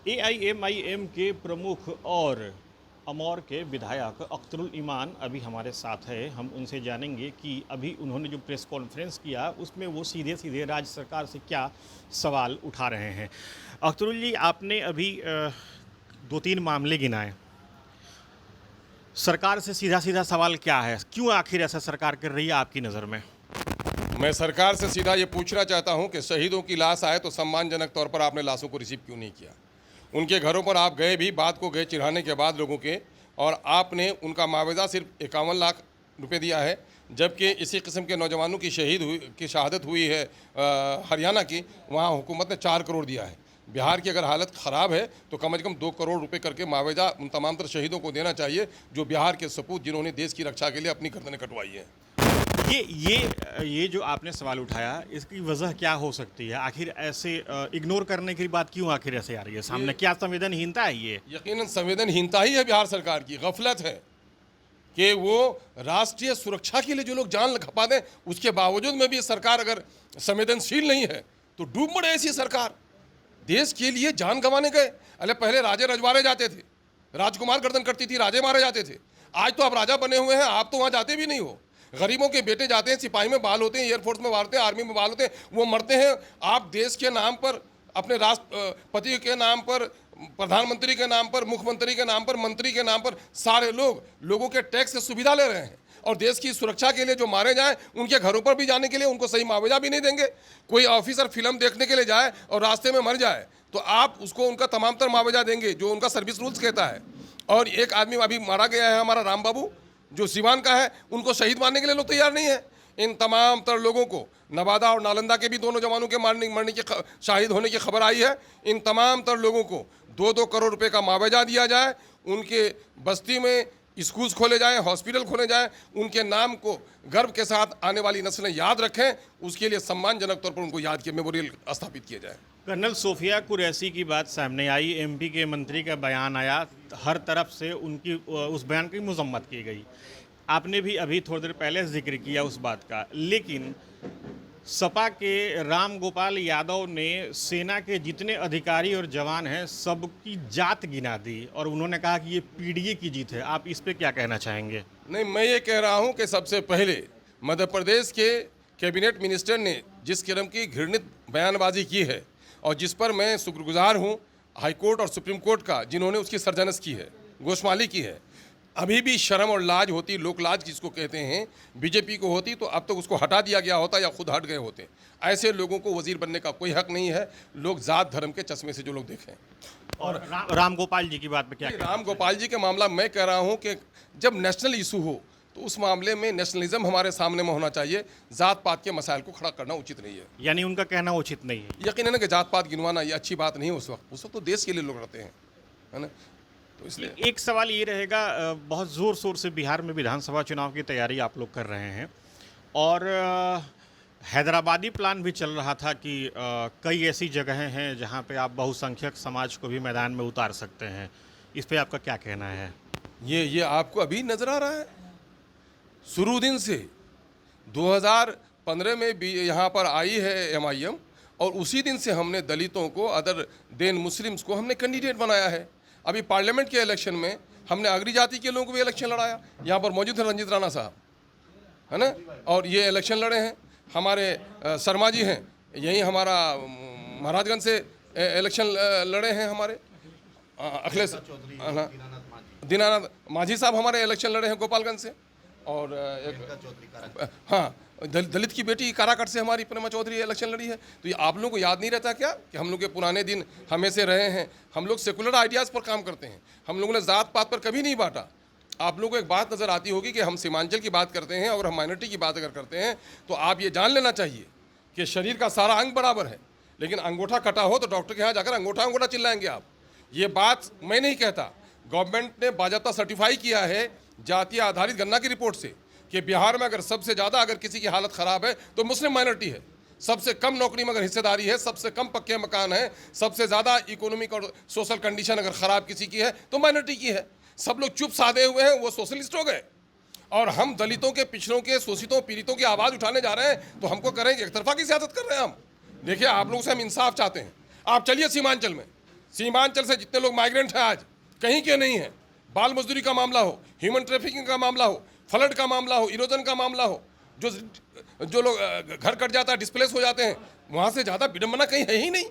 AIMIM के प्रमुख और अमौर के विधायक अख्तरुल ईमान अभी हमारे साथ है। हम उनसे जानेंगे कि अभी उन्होंने जो प्रेस कॉन्फ्रेंस किया उसमें वो सीधे सीधे राज्य सरकार से क्या सवाल उठा रहे हैं। अख्तरुल जी, आपने अभी 2-3 मामले गिनाए। सरकार से सीधा सीधा सवाल क्या है, क्यों आखिर ऐसा सरकार कर रही है आपकी नज़र में? मैं सरकार से सीधा ये पूछना चाहता हूं कि शहीदों की लाश आए तो सम्मानजनक तौर पर आपने लाशों को रिसीव क्यों नहीं किया। उनके घरों पर आप गए भी, बात को गए चिढ़ाने के बाद लोगों के, और आपने उनका मुआवजा सिर्फ 51 लाख रुपए दिया है, जबकि इसी किस्म के नौजवानों की शहादत हुई है हरियाणा की, वहाँ हुकूमत ने 4 करोड़ दिया है। बिहार की अगर हालत ख़राब है तो कम से कम 2 करोड़ रुपए करके मुआवजा उन तमाम तर शहीदों को देना चाहिए जो बिहार के सपूत, जिन्होंने देश की रक्षा के लिए अपनी गर्दनें कटवाई हैं। ये जो आपने सवाल उठाया, इसकी वजह क्या हो सकती है? आखिर ऐसे इग्नोर करने की बात क्यों आखिर ऐसे आ रही है सामने? क्या संवेदनहीनता है ये? यकीनन संवेदनहीनता ही है बिहार सरकार की, गफलत है कि वो राष्ट्रीय सुरक्षा के लिए जो लोग जान खपा दें, उसके बावजूद में भी सरकार अगर संवेदनशील नहीं है तो डूब मरे ऐसी सरकार। देश के लिए जान गंवाने गए। अरे पहले राजे रजवाड़े जाते थे, राजकुमार गर्दन कटती थी, राजे मारे जाते थे। आज तो आप राजा बने हुए हैं, आप तो वहाँ जाते भी नहीं हो। गरीबों के बेटे जाते हैं, सिपाही में बहाल होते हैं, एयरफोर्स में मारते हैं, आर्मी में बहाल होते हैं, वो मरते हैं। आप देश के नाम पर, अपने राष्ट्रपति के नाम पर, प्रधानमंत्री के नाम पर, मुख्यमंत्री के नाम पर, मंत्री के नाम पर सारे लोगों के टैक्स से सुविधा ले रहे हैं, और देश की सुरक्षा के लिए जो मारे जाएं उनके घरों पर भी जाने के लिए उनको सही मुआवजा भी नहीं देंगे। कोई ऑफिसर फिल्म देखने के लिए जाए और रास्ते में मर जाए तो आप उसको उनका तमाम तर मुआवजा देंगे जो उनका सर्विस रूल्स कहता है। और एक आदमी अभी मारा गया है, हमारा राम बाबू जो सिवान का है, उनको शहीद मारने के लिए लोग तैयार नहीं है। इन तमाम तर लोगों को, नवादा और नालंदा के भी दोनों जवानों के मरने की शहीद होने की खबर आई है, इन तमाम तर लोगों को 2-2 करोड़ रुपए का मुआवजा दिया जाए, उनके बस्ती में स्कूल्स खोले जाएं, हॉस्पिटल खोले जाएं, उनके नाम को गर्व के साथ आने वाली नस्लें याद रखें, उसके लिए सम्मानजनक तौर पर उनको याद किए मेमोरियल स्थापित किए जाए। कर्नल सोफिया कुरैशी की बात सामने आई, एमपी के मंत्री का बयान आया, हर तरफ से उनकी उस बयान की मजम्मत की गई। आपने भी अभी थोड़ी देर पहले जिक्र किया उस बात का, लेकिन सपा के राम गोपाल यादव ने सेना के जितने अधिकारी और जवान हैं सबकी जात गिना दी और उन्होंने कहा कि ये पीडीए की जीत है। आप इस पे क्या कहना चाहेंगे? नहीं, मैं ये कह रहा हूँ कि सबसे पहले मध्य प्रदेश के कैबिनेट मिनिस्टर ने जिस किस्म की घृणित बयानबाजी की है और जिस पर मैं शुक्रगुजार हूँ हाईकोर्ट और सुप्रीम कोर्ट का, जिन्होंने उसकी सर्जनस की है, गोशमाली की है। अभी भी शर्म और लाज होती, लोक लाज जिसको कहते हैं, बीजेपी को होती तो अब तक उसको हटा दिया गया होता या खुद हट गए होते। ऐसे लोगों को वजीर बनने का कोई हक नहीं है, लोग जात धर्म के चश्मे से जो लोग देखें। और राम गोपाल जी की बात पे क्या? राम गोपाल जी के मामला मैं कह रहा हूं कि जब नेशनल इशू हो तो उस मामले में नेशनलिज्म हमारे सामने में होना चाहिए, जात पात के मसाइल को खड़ा करना उचित नहीं है। यानी उनका कहना उचित नहीं है? यकीनन कि जात पात गिनवाना ये अच्छी बात नहीं है। उस वक्त तो देश के लिए लोग रहते हैं, है ना। तो इसलिए एक सवाल ये रहेगा, बहुत ज़ोर शोर से बिहार में विधानसभा चुनाव की तैयारी आप लोग कर रहे हैं और हैदराबादी प्लान भी चल रहा था कि कई ऐसी जगहें हैं जहां पे आप बहुसंख्यक समाज को भी मैदान में उतार सकते हैं। इस पे आपका क्या कहना है? ये आपको अभी नजर आ रहा है। शुरू दिन से 2015 में भी यहाँ पर आई है एमआईएम, और उसी दिन से हमने दलितों को, अदर देन मुस्लिम्स को हमने कैंडिडेट बनाया है। अभी पार्लियामेंट के इलेक्शन में हमने अग्री जाति के लोगों को भी इलेक्शन लड़ाया। यहाँ पर मौजूद है रंजीत राणा साहब, है ना, और ये इलेक्शन लड़े हैं। हमारे शर्मा जी हैं, यही हमारा महाराजगंज से इलेक्शन लड़े हैं। हमारे अखिलेश दीनानाथ माझी साहब हमारे इलेक्शन लड़े हैं गोपालगंज से, और एक हाँ दलित की बेटी काराकट से हमारी प्रेमा चौधरी इलेक्शन लड़ी है। तो ये आप लोगों को याद नहीं रहता क्या कि हम लोग के पुराने दिन हमें से रहे हैं? हम लोग सेकुलर आइडियाज़ पर काम करते हैं, हम लोगों ने जात पात पर कभी नहीं बांटा। आप लोगों को एक बात नज़र आती होगी कि हम सीमांचल की बात करते हैं और हम माइनॉरिटी की बात अगर करते हैं तो आप ये जान लेना चाहिए कि शरीर का सारा अंग बराबर है, लेकिन अंगूठा कटा हो तो डॉक्टर के यहाँ जाकर अंगूठा अंगूठा चिल्लाएंगे आप। ये बात मैं नहीं कहता, गवर्नमेंट ने बाज़ाब्ता सर्टिफाई किया है जातीय आधारित गणना की रिपोर्ट से कि बिहार में अगर सबसे ज़्यादा अगर किसी की हालत ख़राब है तो मुस्लिम माइनॉरिटी है। सबसे कम नौकरी में अगर हिस्सेदारी है, सबसे कम पक्के मकान है, सबसे ज़्यादा इकोनॉमिक और सोशल कंडीशन अगर ख़राब किसी की है तो माइनॉरिटी की है। सब लोग चुप साधे हुए हैं, वो सोशलिस्ट हो गए, और हम दलितों के, पिछड़ों के, शोषितों, पीड़ितों की आवाज़ उठाने जा रहे हैं तो हमको करेंगे एक तरफा की सियासत कर रहे हैं हम। देखिए, आप लोगों से हम इंसाफ चाहते हैं। आप चलिए सीमांचल में, सीमांचल से जितने लोग माइग्रेंट हैं आज कहीं के नहीं हैं, बाल मजदूरी का मामला हो, ह्यूमन ट्रैफिकिंग का मामला हो, फ्लड का मामला हो, इरोजन का मामला हो, जो लोग घर कट जाता है, डिस्प्लेस हो जाते हैं, वहाँ से ज़्यादा विडम्बना कहीं है ही नहीं।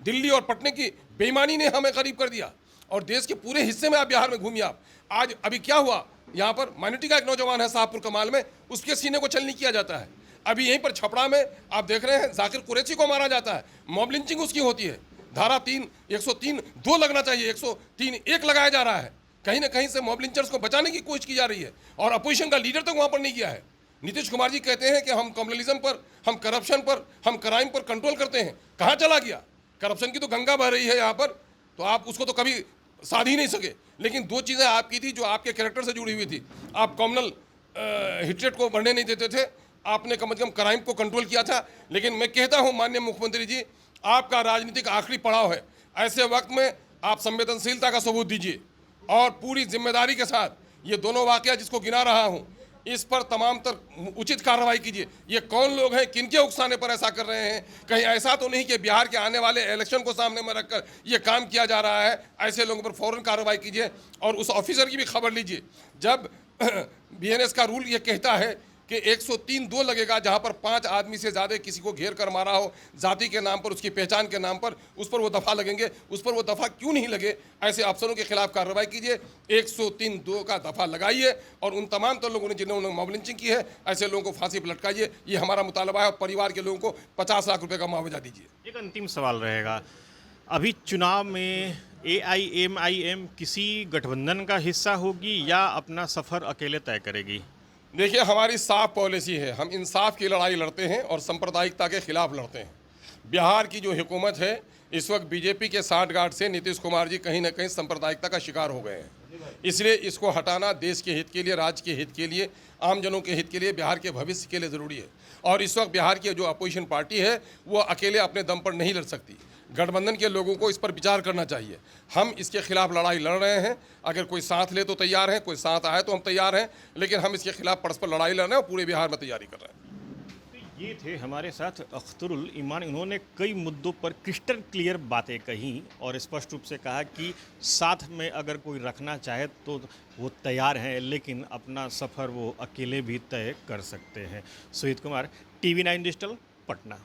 दिल्ली और पटने की बेईमानी ने हमें करीब कर दिया और देश के पूरे हिस्से में आप बिहार में घूमिए आप। आज अभी क्या हुआ, यहाँ पर माइनॉरिटी का एक नौजवान है शाहपुर कमाल में, उसके सीने को छलनी किया जाता है। अभी यहीं पर छपरा में आप देख रहे हैं जाकिर कुरैशी को मारा जाता है, मॉब लिंचिंग उसकी होती है। धारा 103 2 लगना चाहिए, 103 1 लगाया जा रहा है। कहीं ना कहीं से मॉब लिंचर्स को बचाने की कोशिश की जा रही है और अपोजिशन का लीडर तक वहाँ पर नहीं गया है। नीतीश कुमार जी कहते हैं कि हम कम्युनलिज्म पर, हम करप्शन पर, हम क्राइम पर कंट्रोल करते हैं। कहाँ चला गया? करप्शन की तो गंगा बह रही है यहाँ पर, तो आप उसको तो कभी साध ही नहीं सके। लेकिन 2 चीज़ें आपकी थी जो आपके कैरेक्टर से जुड़ी हुई थी। आप कॉमनल हिट रेट को बढ़ने नहीं देते थे, आपने कम से कम क्राइम को कंट्रोल किया था। लेकिन मैं कहता हूँ माननीय मुख्यमंत्री जी, आपका राजनीतिक आखिरी पड़ाव है। ऐसे वक्त में आप संवेदनशीलता का सबूत दीजिए और पूरी जिम्मेदारी के साथ ये दोनों वाकया जिसको गिना रहा हूँ, इस पर तमाम तर उचित कार्रवाई कीजिए। ये कौन लोग हैं, किनके उकसाने पर ऐसा कर रहे हैं? कहीं ऐसा तो नहीं कि बिहार के आने वाले इलेक्शन को सामने में रखकर ये काम किया जा रहा है? ऐसे लोगों पर फौरन कार्रवाई कीजिए और उस ऑफिसर की भी खबर लीजिए। जब बीएनएस का रूल ये कहता है कि 103 2 लगेगा, जहां पर 5 आदमी से ज़्यादा किसी को घेर कर मारा हो, जाति के नाम पर, उसकी पहचान के नाम पर, उस पर वो दफ़ा लगेंगे। उस पर वो दफ़ा क्यों नहीं लगे? ऐसे अफसरों के खिलाफ कार्रवाई कीजिए, 103 2 का दफ़ा लगाइए और उन तमाम तो लोगों ने जिन्होंने मॉब लिंचिंग की है, ऐसे लोगों को फांसी पर लटकाइए। ये हमारा मुतालबा है और परिवार के लोगों को 50 लाख रुपये का मुआवजा दीजिए। एक अंतिम सवाल रहेगा, अभी चुनाव में AIMIM किसी गठबंधन का हिस्सा होगी या अपना सफ़र अकेले तय करेगी? देखिए, हमारी साफ पॉलिसी है, हम इंसाफ की लड़ाई लड़ते हैं और सांप्रदायिकता के खिलाफ लड़ते हैं। बिहार की जो हुकूमत है इस वक्त बीजेपी के साठगांठ से नीतीश कुमार जी कहीं ना कहीं सांप्रदायिकता का शिकार हो गए हैं। इसलिए इसको हटाना देश के हित के लिए, राज्य के हित के लिए, आमजनों के हित के लिए, बिहार के भविष्य के लिए ज़रूरी है। और इस वक्त बिहार की जो अपोजिशन पार्टी है वो अकेले अपने दम पर नहीं लड़ सकती। गठबंधन के लोगों को इस पर विचार करना चाहिए। हम इसके खिलाफ लड़ाई लड़ रहे हैं, अगर कोई साथ ले तो तैयार हैं, कोई साथ आए तो हम तैयार हैं, लेकिन हम इसके खिलाफ परस्पर लड़ाई लड़ रहे हैं और पूरे बिहार में तैयारी कर रहे हैं। तो ये थे हमारे साथ अख्तरुल ईमान। इन्होंने कई मुद्दों पर क्रिस्टल क्लियर बातें कही और स्पष्ट रूप से कहा कि साथ में अगर कोई रखना चाहे तो वो तैयार हैं, लेकिन अपना सफ़र वो अकेले भी तय कर सकते हैं। Sujeet Kumar, TV9 digital, Patna.